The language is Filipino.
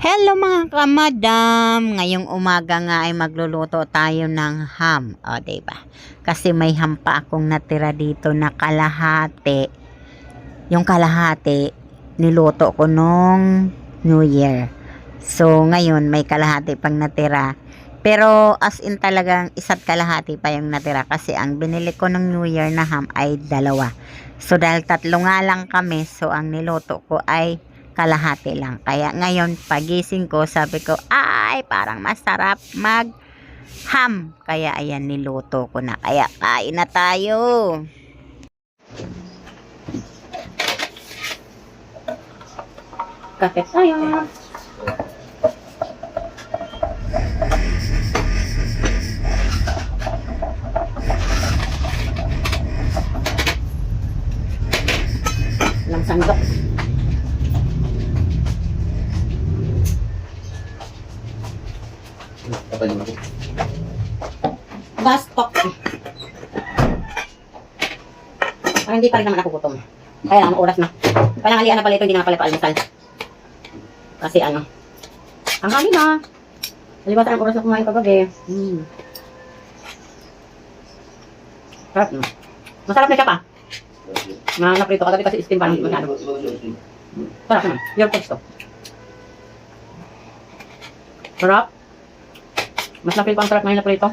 Hello mga kamadam! Ngayong umaga nga ay magluluto tayo ng ham. O, diba? Kasi may ham pa akong natira dito na kalahati. Yung kalahati, niluto ko nung New Year. So, ngayon may kalahati pang natira. Pero as in talagang isa't kalahati pa yung natira kasi ang binili ko ng New Year na ham ay 2. So, dahil 3 nga lang kami, so ang niluto ko ay kalahati lang. Kaya ngayon pagising ko sabi ko ay parang masarap mag ham. Kaya ayan niluto ko na. Kaya kain na tayo. Kape tayo. Lang sandok. Bastok. Parang hindi pa rin naman ako gutom. Kaya ang oras na. Panangalian na pala ito, hindi na pala pa-almusal. Kasi ano, ang hali na. Nalibatan ang oras na kumain kagabi. Sarap no? Masarap na siya pa. Naprito kagabi kasi steam parang hindi masyado. Sarap naman. Your taste to. Sarap. Mas napil pa ang sarap ngayon na prito.